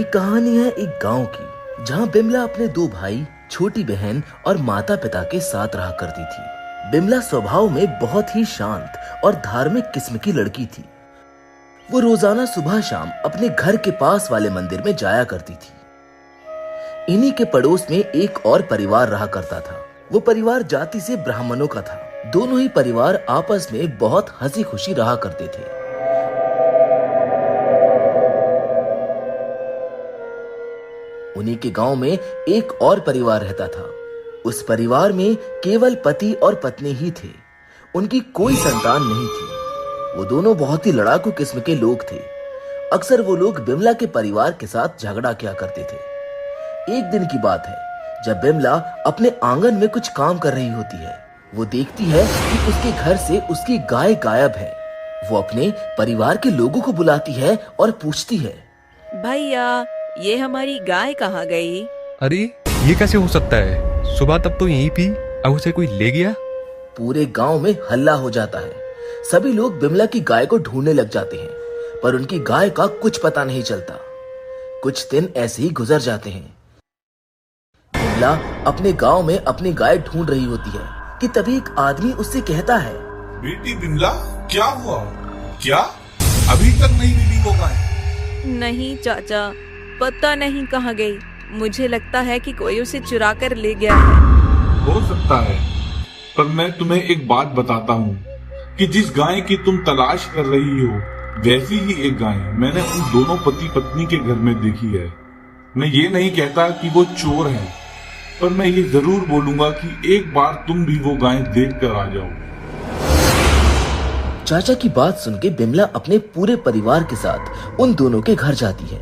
कहानी है एक गांव की, जहां बिमला अपने दो भाई, छोटी बहन और माता पिता के साथ रहा करती थी। बिमला स्वभाव में बहुत ही शांत और धार्मिक किस्म की लड़की थी। वो रोजाना सुबह शाम अपने घर के पास वाले मंदिर में जाया करती थी। इन्हीं के पड़ोस में एक और परिवार रहा करता था। वो परिवार जाति से ब्राह्मणों का था। दोनों ही परिवार आपस में बहुत हंसी खुशी रहा करते थे। उन्हीं के गांव में एक और परिवार रहता था। उस परिवार में केवल पति और पत्नी ही थे। उनकी कोई संतान नहीं थी। वो दोनों बहुत ही लड़ाकू किस्म के लोग थे। अक्सर वो लोग बिमला के परिवार के साथ झगड़ा किया करते थे। एक दिन की बात है, जब बिमला अपने आंगन में कुछ काम कर रही होती है। वो देखती है कि उसके घर से उसकी गाय गायब है। वो अपने परिवार के लोगों को बुलाती है और पूछती है, भैया, ये हमारी गाय कहाँ गई? अरे ये कैसे हो सकता है? सुबह तक तो यहीं थी, अब उसे कोई ले गया। पूरे गांव में हल्ला हो जाता है। सभी लोग बिमला की गाय को ढूंढने लग जाते हैं, पर उनकी गाय का कुछ पता नहीं चलता। कुछ दिन ऐसे ही गुजर जाते हैं। बिमला अपने गांव में अपनी गाय ढूंढ रही होती है कि तभी एक आदमी उससे कहता है, बेटी बिमला, क्या हुआ? क्या अभी तक नहीं मिली वो गाय? नहीं चाचा, पता नहीं कहाँ गई। मुझे लगता है कि कोई उसे चुरा कर ले गया है। हो सकता है, पर मैं तुम्हें एक बात बताता हूँ कि जिस गाय की तुम तलाश कर रही हो, वैसी ही एक गाय मैंने उन दोनों पति पत्नी के घर में देखी है। मैं ये नहीं कहता कि वो चोर है, पर मैं ये जरूर बोलूंगा कि एक बार तुम भी वो गाय देख कर आ जाओ। चाचा की बात सुन के बिमला अपने पूरे परिवार के साथ उन दोनों के घर जाती है।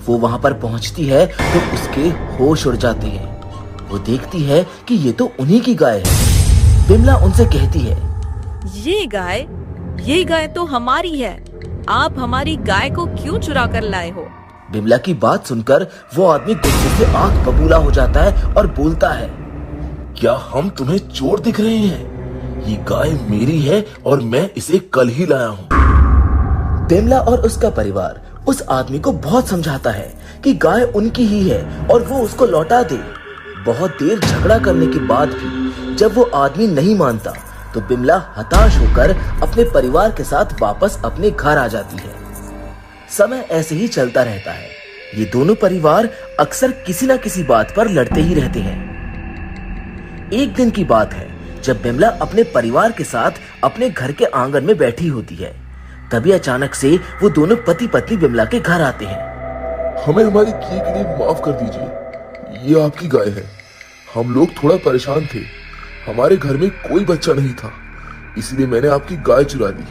वो वहां पर पहुंचती है तो उसके होश उड़ जाते हैं। वो देखती है कि ये तो उन्हीं की गाय है। बिमला उनसे कहती है, ये गाय तो हमारी है। आप हमारी गाय को क्यों चुरा कर लाए हो? बिमला की बात सुनकर वो आदमी गुस्से से आंख बबूला हो जाता है और बोलता है, क्या हम तुम्हें चोर दिख रहे हैं? ये गाय मेरी है और मैं इसे कल ही लाया हूँ। बिमला और उसका परिवार उस आदमी को बहुत समझाता है कि गाय उनकी ही है और वो उसको लौटा दे। बहुत देर झगड़ा करने के बाद भी जब वो आदमी नहीं मानता, तो बिमला हताश होकर अपने परिवार के साथ वापस अपने घर आ जाती है। समय ऐसे ही चलता रहता है। ये दोनों परिवार अक्सर किसी न किसी बात पर लड़ते ही रहते हैं। एक दिन की बात है, जब बिमला अपने परिवार के साथ अपने घर के आंगन में बैठी होती है। तभी अचानक से वो दोनों पति पत्नी बिमला के घर आते हैं। हमें हमारी किए के लिए माफ कर दीजिए। ये आपकी गाय है। हम लोग थोड़ा परेशान थे। हमारे घर में कोई बच्चा नहीं था, इसलिए मैंने आपकी गाय चुरा ली।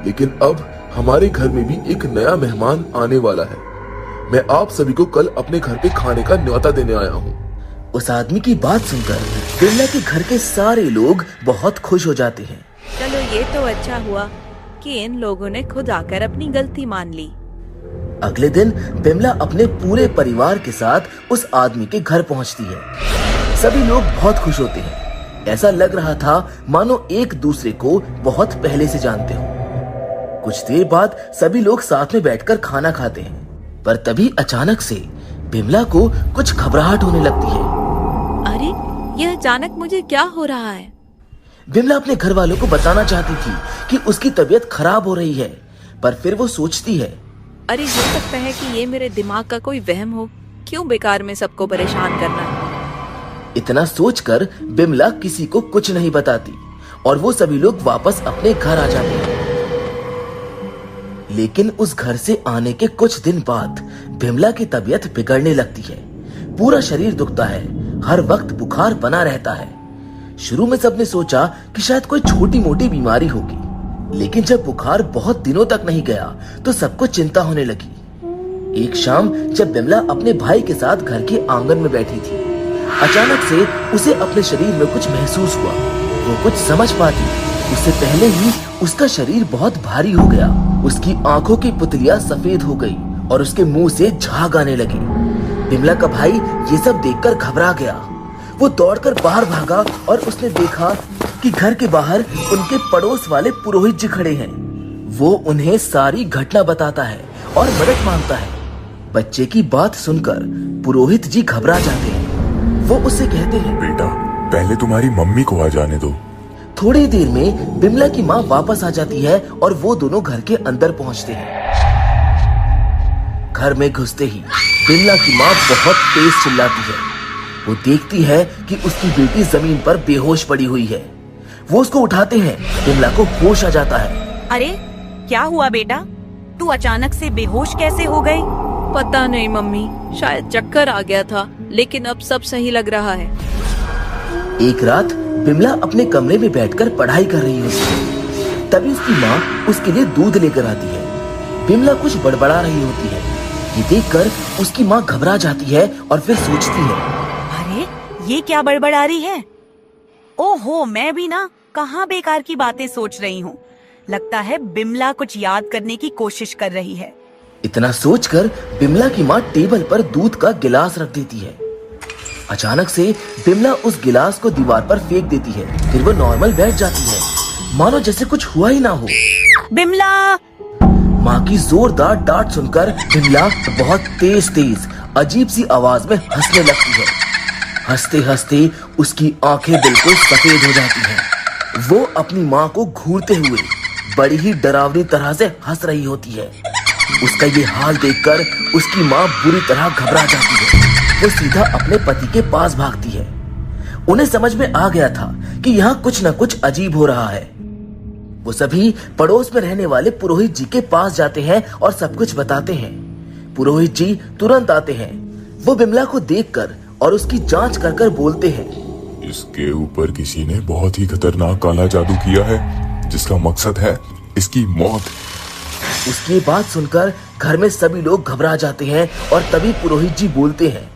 लेकिन अब हमारे घर में भी एक नया मेहमान आने वाला है। मैं आप सभी को कल अपने घर पे खाने का न्योता देने आया हूँ। उस आदमी की बात सुनकर बिमला के घर के सारे लोग बहुत खुश हो जाते हैं। चलो, ये तो अच्छा हुआ कि इन लोगों ने खुद आकर अपनी गलती मान ली। अगले दिन बिमला अपने पूरे परिवार के साथ उस आदमी के घर पहुंचती है। सभी लोग बहुत खुश होते हैं। ऐसा लग रहा था मानो एक दूसरे को बहुत पहले से जानते हो। कुछ देर बाद सभी लोग साथ में बैठकर खाना खाते हैं, पर तभी अचानक से बिमला को कुछ घबराहट होने लगती है। अरे, यह अचानक मुझे क्या हो रहा है? बिमला अपने घर वालों को बताना चाहती थी कि उसकी तबीयत खराब हो रही है, पर फिर वो सोचती है, अरे हो सकता है कि ये मेरे दिमाग का कोई वहम हो। क्यों बेकार में सबको परेशान करना। इतना सोचकर बिमला किसी को कुछ नहीं बताती और वो सभी लोग वापस अपने घर आ जाते हैं। लेकिन उस घर से आने के कुछ दिन बाद बिमला की तबीयत बिगड़ने लगती है। पूरा शरीर दुखता है, हर वक्त बुखार बना रहता है। शुरू में सबने सोचा कि शायद कोई छोटी मोटी बीमारी होगी, लेकिन जब बुखार बहुत दिनों तक नहीं गया तो सबको चिंता होने लगी। एक शाम जब बिमला अपने भाई के साथ घर के आंगन में बैठी थी, अचानक से उसे अपने शरीर में कुछ महसूस हुआ। वो कुछ समझ पाती उससे पहले ही उसका शरीर बहुत भारी हो गया। उसकी आंखों की पुतलियां सफेद हो गई और उसके मुंह से झाग आने लगी। बिमला का भाई ये सब देखकर घबरा गया। वो दौड़कर बाहर भागा और उसने देखा कि घर के बाहर उनके पड़ोस वाले पुरोहित जी खड़े हैं। वो उन्हें सारी घटना बताता है और मदद मांगता है। बच्चे की बात सुनकर पुरोहित जी घबरा जाते हैं। वो उससे कहते हैं, बेटा पहले तुम्हारी मम्मी को आ जाने दो। थोड़ी देर में बिमला की माँ वापस आ जाती है और वो दोनों घर के अंदर पहुंचते हैं। घर में घुसते ही बिमला की माँ बहुत तेज चिल्लाती है। वो देखती है कि उसकी बेटी जमीन पर बेहोश पड़ी हुई है। वो उसको उठाते हैं। बिमला को होश आ जाता है। अरे क्या हुआ बेटा, तू अचानक से बेहोश कैसे हो गई? पता नहीं मम्मी, शायद चक्कर आ गया था, लेकिन अब सब सही लग रहा है। एक रात बिमला अपने कमरे में बैठकर पढ़ाई कर रही होती। तभी उसकी माँ उसके लिए दूध लेकर आती है। बिमला कुछ बड़बड़ा रही होती है। ये देखकर उसकी माँ घबरा जाती है और फिर सोचती है, अरे ये क्या बड़बड़ा रही है? ओहो, मैं भी ना कहाँ बेकार की बातें सोच रही हूँ। लगता है बिमला कुछ याद करने की कोशिश कर रही है। इतना सोचकर बिमला की माँ टेबल पर दूध का गिलास रख देती है। अचानक से बिमला उस गिलास को दीवार पर फेंक देती है। फिर वो नॉर्मल बैठ जाती है, मानो जैसे कुछ हुआ ही ना हो। बिमला! माँ की जोरदार डांट सुनकर बिमला बहुत तेज अजीब सी आवाज में हंसने लगती है। हंसते हंसते उसकी आंखें बिल्कुल सफेद हो जाती हैं। वो अपनी माँ को घूरते हुए बड़ी ही डरावनी तरह से हंस रही होती है। उसका ये हाल देखकर उसकी माँ बुरी तरह घबरा जाती है। वो सीधा अपने पति के पास भागती है। उन्हें समझ में आ गया था कि यहाँ कुछ न कुछ अजीब हो रहा है। वो सभी पड़ोस में रहने वाले पुरोहित जी के पास जाते हैं और सब कुछ बताते हैं। पुरोहित जी तुरंत आते हैं। वो बिमला को देखकर और उसकी जांच कर बोलते हैं, इसके ऊपर किसी ने बहुत ही खतरनाक काला जादू किया है, जिसका मकसद है इसकी मौत। उसकी बात सुनकर घर में सभी लोग घबरा जाते हैं और तभी पुरोहित जी बोलते हैं,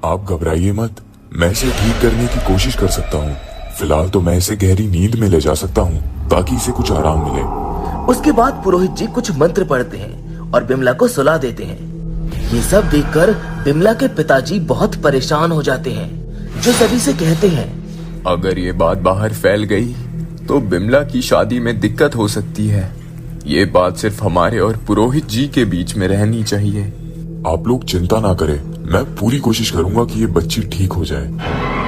आप घबराइए मत, मैं इसे ठीक करने की कोशिश कर सकता हूँ। फिलहाल तो मैं इसे गहरी नींद में ले जा सकता हूँ ताकि इसे कुछ आराम मिले। उसके बाद पुरोहित जी कुछ मंत्र पढ़ते हैं और बिमला को सुला देते हैं। ये सब देखकर बिमला के पिताजी बहुत परेशान हो जाते हैं, जो सभी से कहते हैं, अगर ये बात बाहर फैल गई तो बिमला की शादी में दिक्कत हो सकती है। ये बात सिर्फ हमारे और पुरोहित जी के बीच में रहनी चाहिए। आप लोग चिंता ना करें, मैं पूरी कोशिश करूंगा कि ये बच्ची ठीक हो जाए।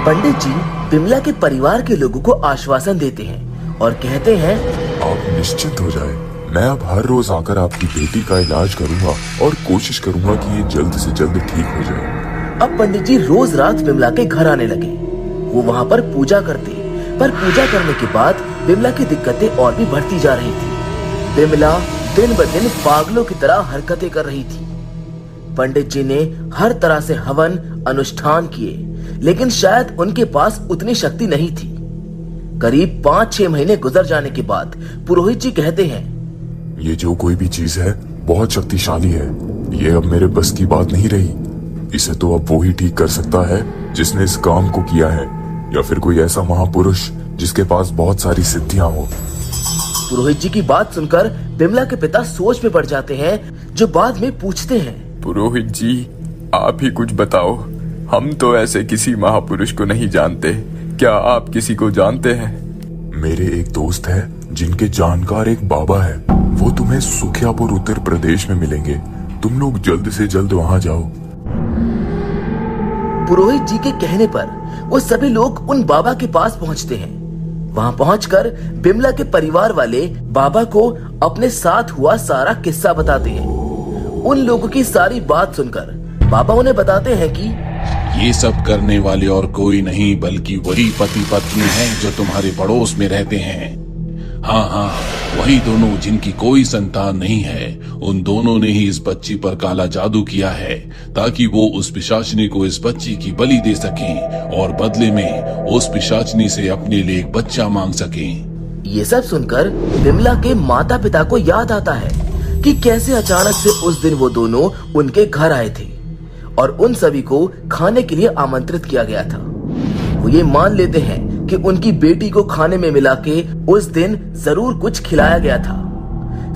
पंडित जी बिमला के परिवार के लोगों को आश्वासन देते हैं और कहते हैं, आप निश्चिंत हो जाए, मैं अब हर रोज आकर आपकी बेटी का इलाज करूंगा और कोशिश करूंगा कि ये जल्द से जल्द ठीक हो जाए। अब पंडित जी रोज रात बिमला के घर आने लगे। वो वहाँ पर पूजा करते, पर पूजा करने के बाद बिमला की दिक्कतें और भी बढ़ती जा रही थी। बिमला दिन ब दिन पागलों की तरह हरकतें कर रही थी। पंडित जी ने हर तरह से हवन अनुष्ठान किए, लेकिन शायद उनके पास उतनी शक्ति नहीं थी। करीब 5-6 महीने गुजर जाने के बाद पुरोहित जी कहते हैं, ये जो कोई भी चीज है बहुत शक्तिशाली है। ये अब मेरे बस की बात नहीं रही। इसे तो अब वो ही ठीक कर सकता है जिसने इस काम को किया है, या फिर कोई ऐसा महापुरुष जिसके पास बहुत सारी सिद्धियां हो। पुरोहित जी की बात सुनकर बिमला के पिता सोच में पड़ जाते हैं, जो बाद में पूछते हैं, पुरोहित जी आप ही कुछ बताओ, हम तो ऐसे किसी महापुरुष को नहीं जानते। क्या आप किसी को जानते हैं? मेरे एक दोस्त है जिनके जानकार एक बाबा है। वो तुम्हें सुखियापुर उत्तर प्रदेश में मिलेंगे। तुम लोग जल्द से जल्द वहाँ जाओ। पुरोहित जी के कहने पर वो सभी लोग उन बाबा के पास पहुँचते हैं। वहाँ पहुंचकर बिमला के परिवार वाले बाबा को अपने साथ हुआ सारा किस्सा बताते हैं। उन लोगों की सारी बात सुनकर बाबा उन्हें बताते हैं कि ये सब करने वाले और कोई नहीं बल्कि वही पति पत्नी हैं जो तुम्हारे पड़ोस में रहते हैं। हाँ, वही दोनों जिनकी कोई संतान नहीं है। उन दोनों ने ही इस बच्ची पर काला जादू किया है ताकि वो उस पिशाचनी को इस बच्ची की बलि दे सकें और बदले में उस पिशाचनी से अपने लिए एक बच्चा मांग सकें। ये सब सुनकर बिमला के माता पिता को याद आता है कि कैसे अचानक से उस दिन वो दोनों उनके घर आए थे और उन सभी को खाने के लिए आमंत्रित किया गया था। वो ये मान लेते हैं कि उनकी बेटी को खाने में मिला के उस दिन जरूर कुछ खिलाया गया था।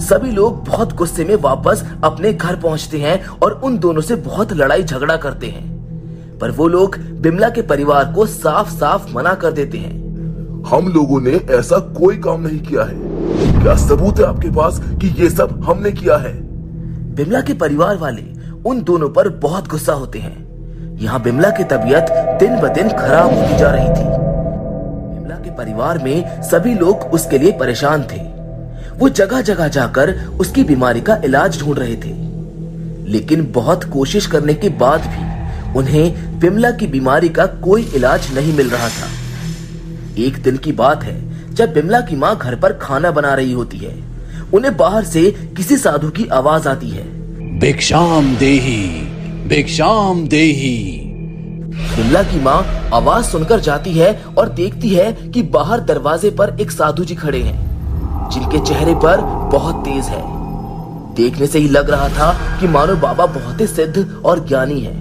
सभी लोग बहुत गुस्से में वापस अपने घर पहुंचते हैं और उन दोनों से बहुत लड़ाई झगड़ा करते हैं, पर वो लोग बिमला के परिवार को साफ साफ मना कर देते हैं। हम लोगों ने ऐसा कोई काम नहीं किया है। क्या सबूत है आपके पास कि ये सब हमने किया है? बिमला के परिवार वाले उन दोनों पर बहुत गुस्सा होते हैं। यहाँ बिमला की तबीयत दिन ब दिन खराब होती जा रही थी। बिमला के परिवार में सभी लोग उसके लिए परेशान थे। वो जगह जगह जाकर उसकी बीमारी का इलाज ढूंढ रहे थे, लेकिन बहुत कोशिश करने के बाद भी उन्हें बिमला की बीमारी का कोई इलाज नहीं मिल रहा था। एक दिन की बात है जब बिमला की माँ घर पर खाना बना रही होती है। उन्हें बाहर से किसी साधु की आवाज आती है, भिक्षाम देही, भिक्षाम देही। बिमला की माँ आवाज सुनकर जाती है और देखती है कि बाहर दरवाजे पर एक साधु जी खड़े हैं, जिनके चेहरे पर बहुत तेज है। देखने से ही लग रहा था कि मानो बाबा बहुत ही सिद्ध और ज्ञानी है।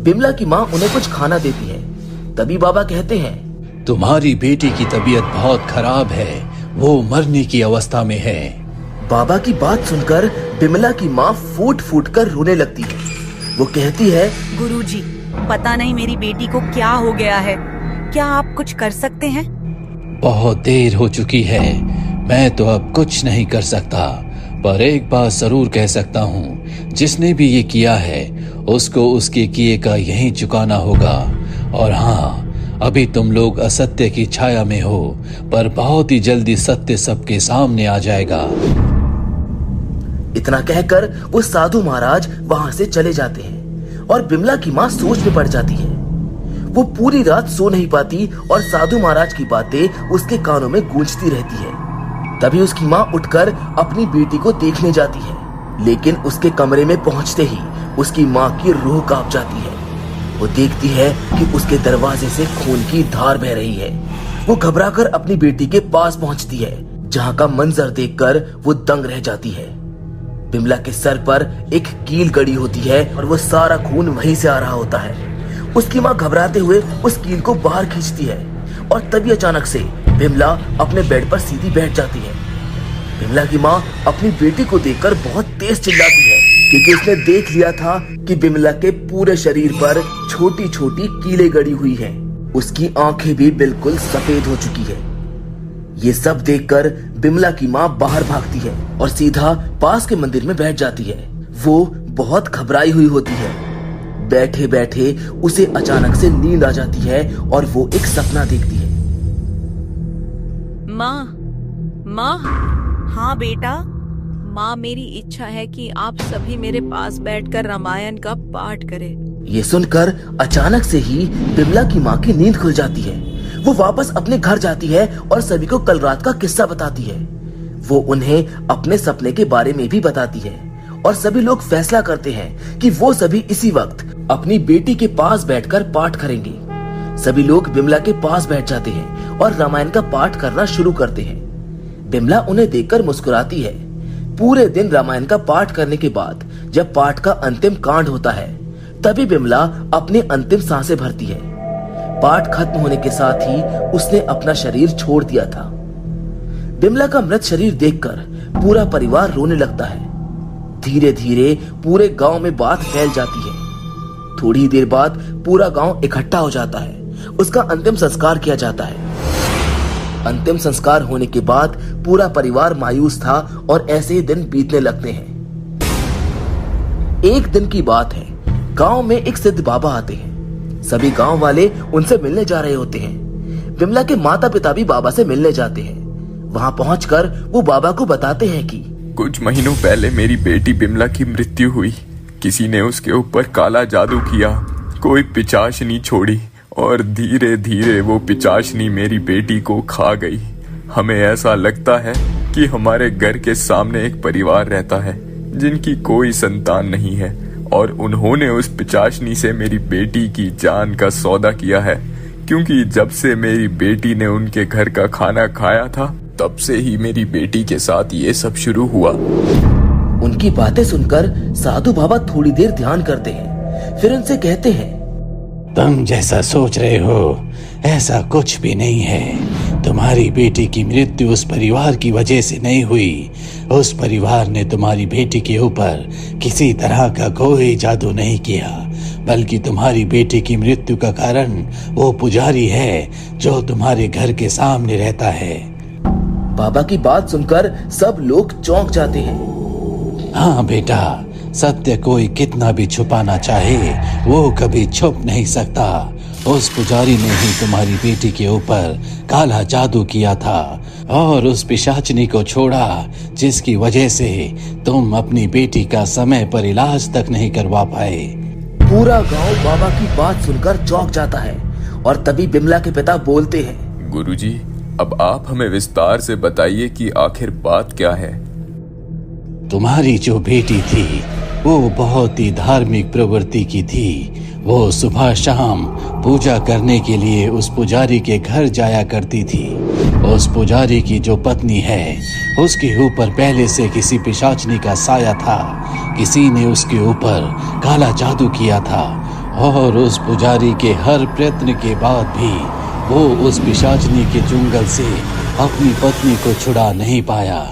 बिमला की माँ उन्हें कुछ खाना देती है। तभी बाबा कहते हैं, तुम्हारी बेटी की तबीयत बहुत खराब है, वो मरने की अवस्था में है। बाबा की बात सुनकर बिमला की माँ फूट फूट कर रोने लगती है। वो कहती है, गुरुजी, पता नहीं मेरी बेटी को क्या हो गया है, क्या आप कुछ कर सकते हैं? बहुत देर हो चुकी है, मैं तो अब कुछ नहीं कर सकता, पर एक बात जरूर कह सकता हूँ, जिसने भी ये किया है उसको उसके किए का यही चुकाना होगा। और हाँ, अभी तुम लोग असत्य की छाया में हो, पर बहुत ही जल्दी सत्य सबके सामने आ जाएगा। इतना कहकर वो साधु महाराज वहां से चले जाते हैं और बिमला की माँ सोच में पड़ जाती है। वो पूरी रात सो नहीं पाती और साधु महाराज की बातें उसके कानों में गूंजती रहती है। तभी उसकी माँ उठकर अपनी बेटी को देखने जाती है, लेकिन उसके कमरे में पहुंचते ही उसकी माँ की रूह कांप जाती है। वो देखती है कि उसके दरवाजे से खून की धार बह रही है। वो घबराकर अपनी बेटी के पास पहुंचती है, जहाँ का मंजर देखकर वो दंग रह जाती है। बिमला के सर पर एक कील गड़ी होती है और वो सारा खून वहीं से आ रहा होता है। उसकी माँ घबराते हुए उस कील को बाहर खींचती है और तभी अचानक से बिमला अपने बेड पर सीधी बैठ जाती है। बिमला की माँ अपनी बेटी को देखकर बहुत तेज चिल्लाती है, क्योंकि उसने देख लिया था कि बिमला के पूरे शरीर पर छोटी छोटी कीलें गड़ी हुई हैं। उसकी आंखें भी बिल्कुल सफेद हो चुकी है। ये सब देखकर बिमला की माँ बाहर भागती है और सीधा पास के मंदिर में बैठ जाती है। वो बहुत घबराई हुई होती है। बैठे बैठे उसे अचानक से नींद आ जाती है और वो एक सपना देखती है। माँ, माँ। हाँ बेटा। माँ, मेरी इच्छा है कि आप सभी मेरे पास बैठकर रामायण का पाठ करें। ये सुनकर अचानक से ही बिमला की माँ की नींद खुल जाती है। वो वापस अपने घर जाती है और सभी को कल रात का किस्सा बताती है। वो उन्हें अपने सपने के बारे में भी बताती है और सभी लोग फैसला करते हैं कि वो सभी इसी वक्त अपनी बेटी के पास बैठकर पाठ करेंगे। सभी लोग बिमला के पास बैठ जाते हैं और रामायण का पाठ करना शुरू करते हैं। बिमला उन्हें देखकर मुस्कुराती है। पूरे दिन रामायण का पाठ करने के बाद जब पाठ का अंतिम कांड होता है, तभी बिमला अपनी अंतिम सांसें भरती है। पाठ खत्म होने के साथ ही उसने अपना शरीर छोड़ दिया था। बिमला का मृत शरीर देखकर पूरा परिवार रोने लगता है। धीरे धीरे पूरे गांव में बात फैल जाती है। थोड़ी देर बाद पूरा गांव इकट्ठा हो जाता है। उसका अंतिम संस्कार किया जाता है। अंतिम संस्कार होने के बाद पूरा परिवार मायूस था और ऐसे ही दिन बीतने लगते हैं। एक दिन की बात है, गांव में एक सिद्ध बाबा आते हैं। सभी गांव वाले उनसे मिलने जा रहे होते हैं। बिमला के माता पिता भी बाबा से मिलने जाते हैं। वहां पहुंचकर वो बाबा को बताते हैं कि कुछ महीनों पहले मेरी बेटी बिमला की मृत्यु हुई। किसी ने उसके ऊपर काला जादू किया, कोई पिचाशनी छोड़ी और धीरे धीरे वो पिचाशनी मेरी बेटी को खा गई। हमें ऐसा लगता है कि हमारे घर के सामने एक परिवार रहता है जिनकी कोई संतान नहीं है और उन्होंने उस पिचाशनी से मेरी बेटी की जान का सौदा किया है, क्योंकि जब से मेरी बेटी ने उनके घर का खाना खाया था तब से ही मेरी बेटी के साथ ये सब शुरू हुआ। उनकी बातें सुनकर साधु बाबा थोड़ी देर ध्यान करते हैं, फिर उनसे कहते हैं, तुम जैसा सोच रहे हो ऐसा कुछ भी नहीं है। तुम्हारी बेटी की मृत्यु उस परिवार की वजह से नहीं हुई। उस परिवार ने तुम्हारी बेटी के ऊपर किसी तरह का कोई जादू नहीं किया, बल्कि तुम्हारी बेटी की मृत्यु का कारण वो पुजारी है जो तुम्हारे घर के सामने रहता है। बाबा की बात सुनकर सब लोग चौंक जाते हैं। हाँ बेटा, सत्य कोई कितना भी छुपाना चाहे वो कभी छुप नहीं सकता। उस पुजारी ने ही तुम्हारी बेटी के ऊपर काला जादू किया था और उस पिशाचनी को छोड़ा जिसकी वजह से तुम अपनी बेटी का समय पर इलाज तक नहीं करवा पाए। पूरा गांव बाबा की बात सुनकर चौंक जाता है और तभी बिमला के पिता बोलते हैं, गुरुजी, अब आप हमें विस्तार से बताइए कि आखिर बात क्या है। तुम्हारी जो बेटी थी वो बहुत ही धार्मिक प्रवृत्ति की थी। वो सुबह शाम पूजा करने के लिए उस पुजारी के घर जाया करती थी। उस पुजारी की जो पत्नी है उसके ऊपर पहले से किसी पिशाचनी का साया था। किसी ने उसके ऊपर काला जादू किया था और उस पुजारी के हर प्रयत्न के बाद भी वो उस पिशाचनी के चुंगल से अपनी पत्नी को छुड़ा नहीं पाया।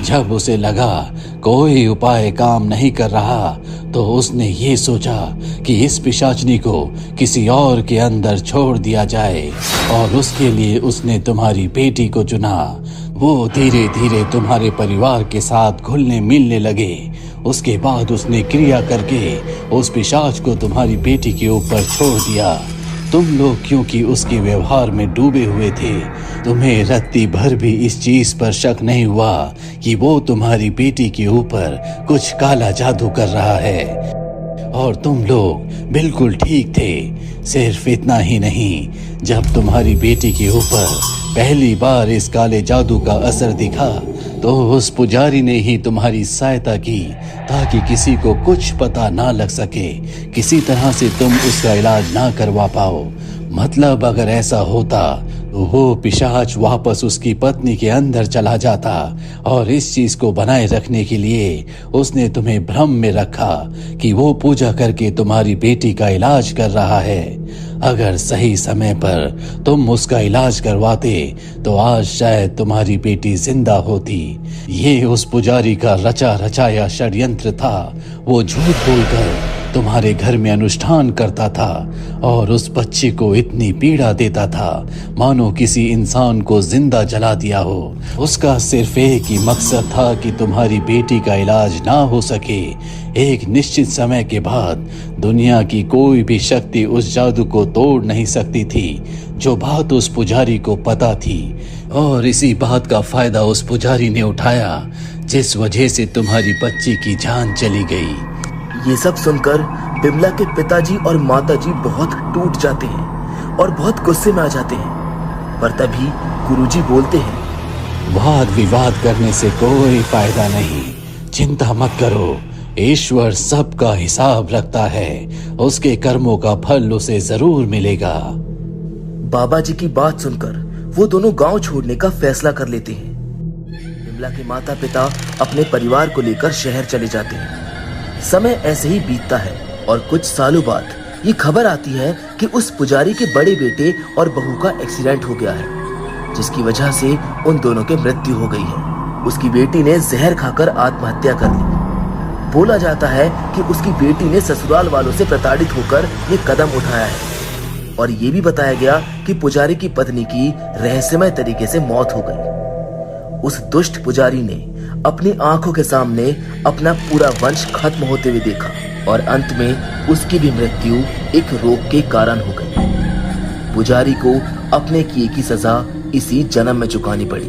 जब उसे लगा कोई उपाय काम नहीं कर रहा तो उसने ये सोचा कि इस पिशाचनी को किसी और के अंदर छोड़ दिया जाए और उसके लिए उसने तुम्हारी बेटी को चुना। वो धीरे धीरे तुम्हारे परिवार के साथ घुलने मिलने लगे। उसके बाद उसने क्रिया करके उस पिशाच को तुम्हारी बेटी के ऊपर छोड़ दिया। तुम लोग क्योंकि उसके व्यवहार में डूबे हुए थे, तुम्हें रत्ती भर भी इस चीज पर शक नहीं हुआ कि वो तुम्हारी बेटी के ऊपर कुछ काला जादू कर रहा है। और तुम लोग बिल्कुल ठीक थे। सिर्फ इतना ही नहीं, जब तुम्हारी बेटी के ऊपर पहली बार इस काले जादू का असर दिखा तो उस पुजारी ने ही तुम्हारी सहायता की ताकि किसी को कुछ पता ना लग सके, किसी तरह से तुम उसका इलाज ना करवा पाओ। मतलब अगर ऐसा होता तो वो पिशाच वापस उसकी पत्नी के अंदर चला जाता और इस चीज को बनाए रखने के लिए उसने तुम्हें भ्रम में रखा कि वो पूजा करके तुम्हारी बेटी का इलाज कर रहा है। अगर सही समय पर तुम उसका इलाज करवाते तो आज शायद तुम्हारी बेटी जिंदा होती। ये उस पुजारी का रचा रचाया षड्यंत्र था। वो झूठ बोलकर तुम्हारे घर में अनुष्ठान करता था और उस बच्चे को इतनी पीड़ा देता था मानो किसी इंसान को जिंदा जला दिया हो। उसका सिर्फ एक ही मकसद था कि तुम्हारी बेटी का इलाज ना हो सके। एक निश्चित समय के बाद दुनिया की कोई भी शक्ति उस जादू को तोड़ नहीं सकती थी। जो बात उस पुजारी को पता थी और इसी बात का फायदा उस पुजारी ने उठाया जिस वजह से तुम्हारी बच्ची की जान चली गई। ये सब सुनकर बिमला के पिताजी और माताजी बहुत टूट जाते हैं और बहुत गुस्से में आ जाते हैं। पर तभी गुरुजी बोलते हैं, वाद विवाद करने से कोई फायदा नहीं, चिंता मत करो। ईश्वर सबका हिसाब रखता है, उसके कर्मों का फल उसे जरूर मिलेगा। बाबा जी की बात सुनकर वो दोनों गांव छोड़ने का फैसला कर लेते हैं। बिमला के माता पिता अपने परिवार को लेकर शहर चले जाते हैं। समय ऐसे ही बीतता है और कुछ सालों बाद ये खबर आती है कि उस पुजारी के बड़े बेटे और बहू का एक्सीडेंट हो गया है, जिसकी वजह से उन दोनों की मृत्यु हो गई है। उसकी बेटी ने जहर खाकर आत्महत्या कर ली। बोला जाता है कि उसकी बेटी ने ससुराल वालों से प्रताड़ित होकर ये कदम उठाया है और ये भी बताया गया कि पुजारी की पत्नी की रहस्यमय तरीके से मौत हो गई। उस दुष्ट पुजारी ने अपनी आंखों के सामने अपना पूरा वंश खत्म होते हुए देखा और अंत में उसकी भी मृत्यु एक रोग के कारण हो गई। पुजारी को अपने किए की सजा इसी जन्म में चुकानी पड़ी।